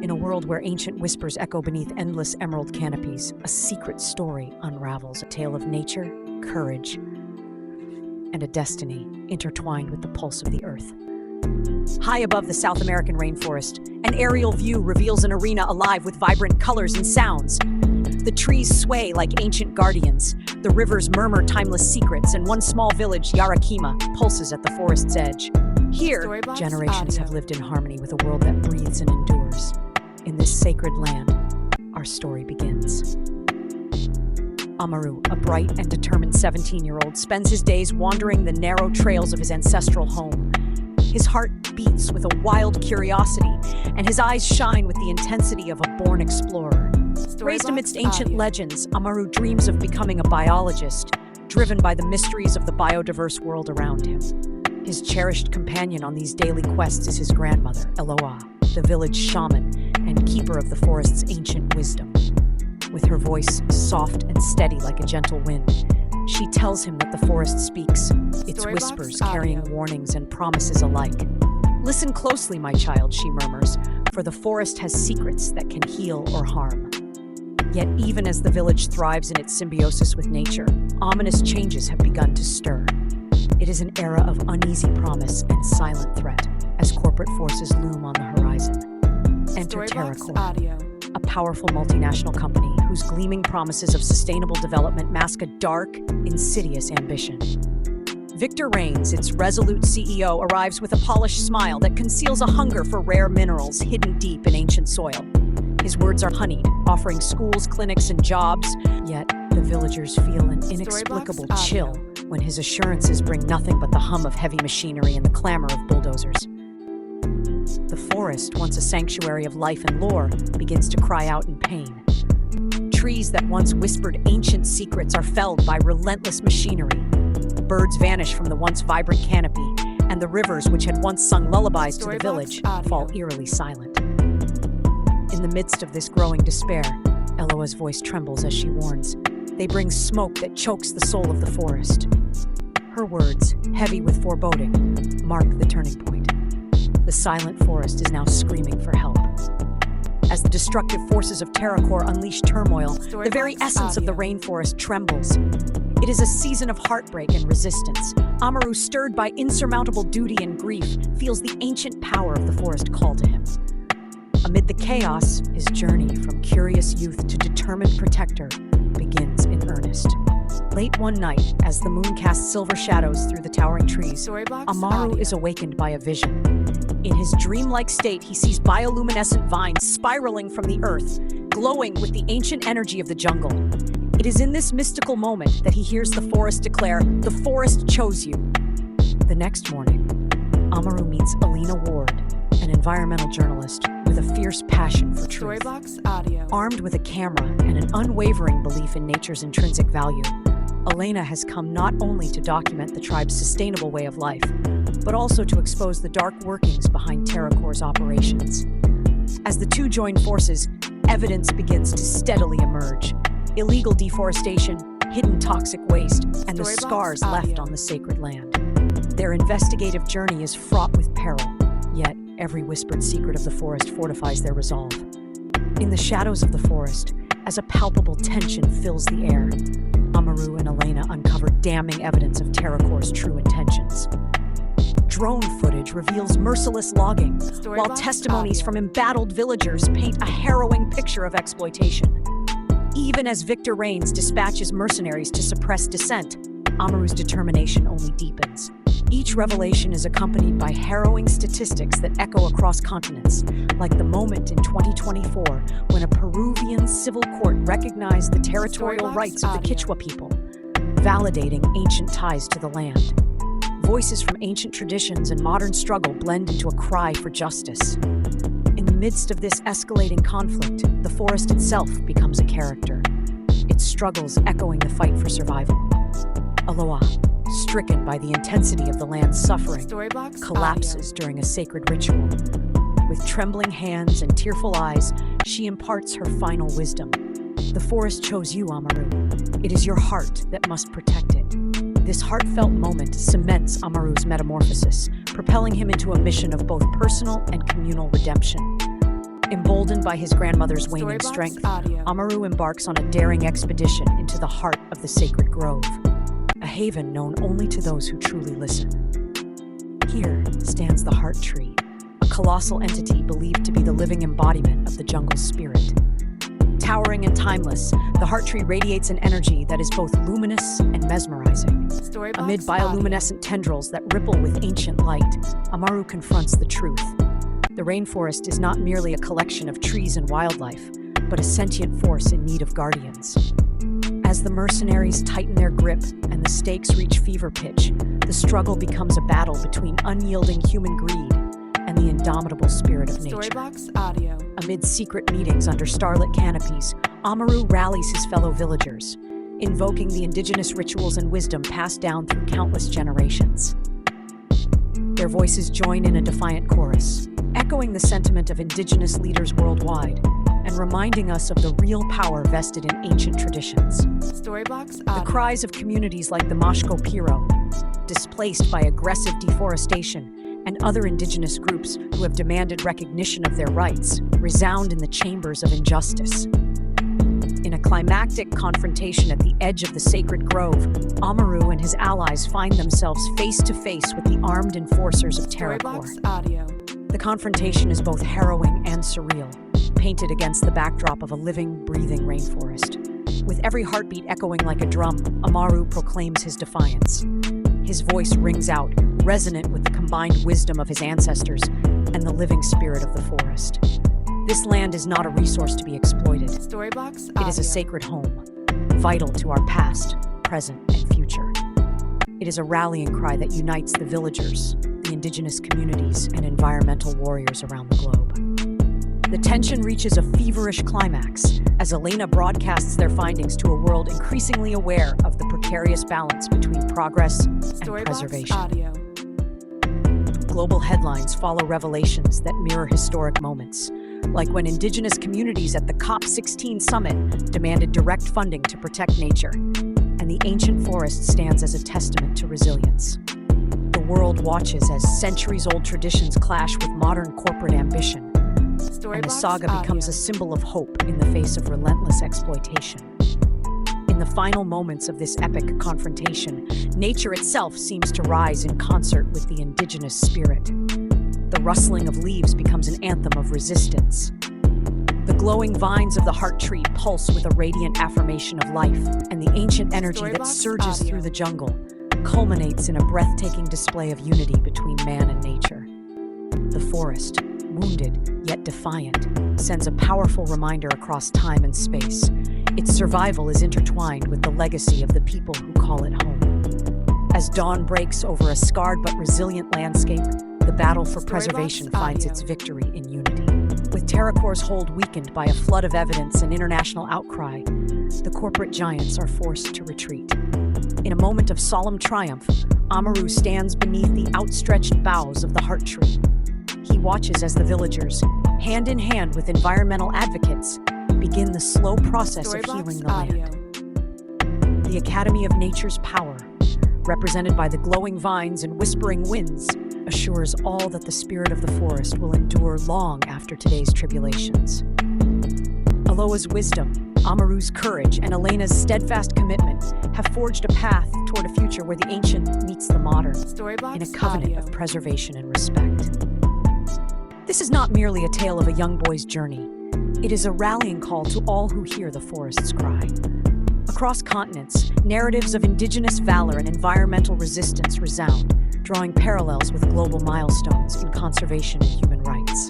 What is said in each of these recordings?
In a world where ancient whispers echo beneath endless emerald canopies, a secret story unravels, a tale of nature, courage, and a destiny intertwined with the pulse of the earth. High above the South American rainforest, an aerial view reveals an arena alive with vibrant colors and sounds. The trees sway like ancient guardians, the rivers murmur timeless secrets, and one small village, Yarakima, pulses at the forest's edge. Here, generations have lived in harmony with a world that breathes and endures. In this sacred land, our story begins. Amaru, a bright and determined 17-year-old, spends his days wandering the narrow trails of his ancestral home. His heart beats with a wild curiosity, and his eyes shine with the intensity of a born explorer. Raised amidst ancient legends, Amaru dreams of becoming a biologist, driven by the mysteries of the biodiverse world around him. His cherished companion on these daily quests is his grandmother, Eloa, the village shaman and keeper of the forest's ancient wisdom. With her voice soft and steady like a gentle wind, she tells him that the forest speaks, its whispers carrying warnings and promises alike. Listen closely, my child, she murmurs, for the forest has secrets that can heal or harm. Yet even as the village thrives in its symbiosis with nature, ominous changes have begun to stir. It is an era of uneasy promise and silent threat as corporate forces loom on the horizon. Enter TerraCore, a powerful multinational company whose gleaming promises of sustainable development mask a dark, insidious ambition. Victor Rains, its resolute CEO, arrives with a polished smile that conceals a hunger for rare minerals hidden deep in ancient soil. His words are honeyed, offering schools, clinics, and jobs, yet the villagers feel an inexplicable chill when his assurances bring nothing but the hum of heavy machinery and the clamor of bulldozers. The forest, once a sanctuary of life and lore, begins to cry out in pain. Trees that once whispered ancient secrets are felled by relentless machinery. Birds vanish from the once vibrant canopy, and the rivers, which had once sung lullabies to the village, fall eerily silent. In the midst of this growing despair, Eloa's voice trembles as she warns, "They bring smoke that chokes the soul of the forest." Her words, heavy with foreboding, mark the turning point. The silent forest is now screaming for help. As the destructive forces of TerraCore unleash turmoil, the very essence of the rainforest trembles. It is a season of heartbreak and resistance. Amaru, stirred by insurmountable duty and grief, feels the ancient power of the forest call to him. Amid the chaos, his journey from curious youth to determined protector begins in earnest. Late one night, as the moon casts silver shadows through the towering trees, Amaru is awakened by a vision. In his dreamlike state, he sees bioluminescent vines spiraling from the earth, glowing with the ancient energy of the jungle. It is in this mystical moment that he hears the forest declare, "The forest chose you." The next morning, Amaru meets Alina Ward, an environmental journalist with a fierce passion for truth. Armed with a camera and an unwavering belief in nature's intrinsic value, Elena has come not only to document the tribe's sustainable way of life, but also to expose the dark workings behind TerraCore's operations. As the two join forces, evidence begins to steadily emerge. Illegal deforestation, hidden toxic waste, and the scars left on the sacred land. Their investigative journey is fraught with peril, yet every whispered secret of the forest fortifies their resolve. In the shadows of the forest, as a palpable tension fills the air, Amaru and Elena uncover damning evidence of TerraCore's true intentions. Drone footage reveals merciless logging, while testimonies from embattled villagers paint a harrowing picture of exploitation. Even as Victor Rains dispatches mercenaries to suppress dissent, Amaru's determination only deepens. Each revelation is accompanied by harrowing statistics that echo across continents, like the moment in 2024 when a Peruvian civil court recognized the territorial rights of the Quechua people, validating ancient ties to the land. Voices from ancient traditions and modern struggle blend into a cry for justice. In the midst of this escalating conflict, the forest itself becomes a character, its struggles echoing the fight for survival. Eloa, stricken by the intensity of the land's suffering, collapses during a sacred ritual. With trembling hands and tearful eyes, she imparts her final wisdom. The forest chose you, Amaru. It is your heart that must protect it. This heartfelt moment cements Amaru's metamorphosis, propelling him into a mission of both personal and communal redemption. Emboldened by his grandmother's waning Storybox strength, Audio. Amaru embarks on a daring expedition into the heart of the sacred grove, a haven known only to those who truly listen. Here stands the Heart Tree, a colossal entity believed to be the living embodiment of the jungle's spirit. Towering and timeless, the Heart Tree radiates an energy that is both luminous and mesmerizing. Storybox Amid Audio. bioluminescent tendrils that ripple with ancient light, Amaru confronts the truth. The rainforest is not merely a collection of trees and wildlife, but a sentient force in need of guardians. As the mercenaries tighten their grip and the stakes reach fever pitch, the struggle becomes a battle between unyielding human greed and the indomitable spirit of nature. Storybox Audio. Amid secret meetings under starlit canopies, Amaru rallies his fellow villagers, invoking the indigenous rituals and wisdom passed down through countless generations. Their voices join in a defiant chorus, echoing the sentiment of indigenous leaders worldwide and reminding us of the real power vested in ancient traditions. Storybox The Audio. cries of communities like the Mashko Piro, displaced by aggressive deforestation, and other indigenous groups who have demanded recognition of their rights, resound in the chambers of injustice. In a climactic confrontation at the edge of the sacred grove, Amaru and his allies find themselves face to face with the armed enforcers of Terracor. Storybox Audio. The confrontation is both harrowing and surreal, painted against the backdrop of a living, breathing rainforest. With every heartbeat echoing like a drum, Amaru proclaims his defiance. His voice rings out, resonant with the combined wisdom of his ancestors and the living spirit of the forest. This land is not a resource to be exploited. Storybox Audio. It is a sacred home, vital to our past, present, and future. It is a rallying cry that unites the villagers, the indigenous communities, and environmental warriors around the globe. The tension reaches a feverish climax as Elena broadcasts their findings to a world increasingly aware of the precarious balance between progress and Storybox preservation. Audio. Global headlines follow revelations that mirror historic moments, like when indigenous communities at the COP16 summit demanded direct funding to protect nature, and the ancient forest stands as a testament to resilience. The world watches as centuries-old traditions clash with modern corporate ambition, and the saga becomes a symbol of hope in the face of relentless exploitation. In the final moments of this epic confrontation, nature itself seems to rise in concert with the indigenous spirit. The rustling of leaves becomes an anthem of resistance. The glowing vines of the Heart Tree pulse with a radiant affirmation of life, and the ancient energy that Storybox surges Audio. through the jungle culminates in a breathtaking display of unity between man and nature. The forest, wounded yet defiant, sends a powerful reminder across time and space. Its survival is intertwined with the legacy of the people who call it home. As dawn breaks over a scarred but resilient landscape, the battle for preservation finds Audio. its victory in unity. With Terracor's hold weakened by a flood of evidence and international outcry, the corporate giants are forced to retreat. In a moment of solemn triumph, Amaru stands beneath the outstretched boughs of the Heart Tree. He watches as the villagers, hand in hand with environmental advocates, begin the slow process of healing Storybox the Audio. land. The Academy of Nature's power, represented by the glowing vines and whispering winds, assures all that the spirit of the forest will endure long after today's tribulations. Aloa's wisdom, Amaru's courage, and Elena's steadfast commitment have forged a path toward a future where the ancient meets the modern Storybox in a covenant Audio. of preservation and respect. This is not merely a tale of a young boy's journey. It is a rallying call to all who hear the forest's cry. Across continents, narratives of indigenous valor and environmental resistance resound, drawing parallels with global milestones in conservation and human rights.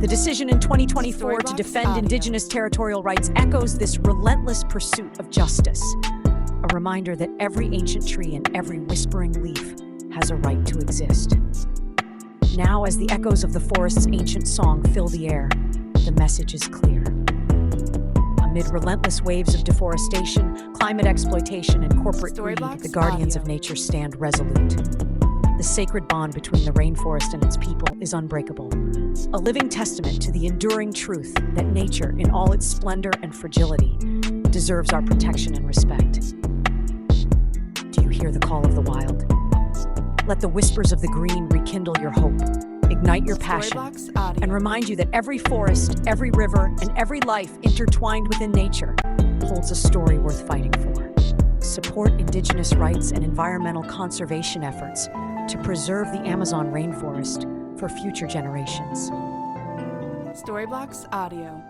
The decision in 2024 to Storybox defend Audio. indigenous territorial rights echoes this relentless pursuit of justice, a reminder that every ancient tree and every whispering leaf has a right to exist. Now, as the echoes of the forest's ancient song fill the air, the message is clear. Amid relentless waves of deforestation, climate exploitation, and corporate greed, Storybox the guardians of Audio. nature stand resolute. The sacred bond between the rainforest and its people is unbreakable, a living testament to the enduring truth that nature, in all its splendor and fragility, deserves our protection and respect. Do you hear the call of the wild? Let the whispers of the green rekindle your hope, ignite your passion, Storyblocks Audio. and remind you that every forest, every river, and every life intertwined within nature holds a story worth fighting for. Support Indigenous rights and environmental conservation efforts to preserve the Amazon rainforest for future generations. Storyblocks Audio.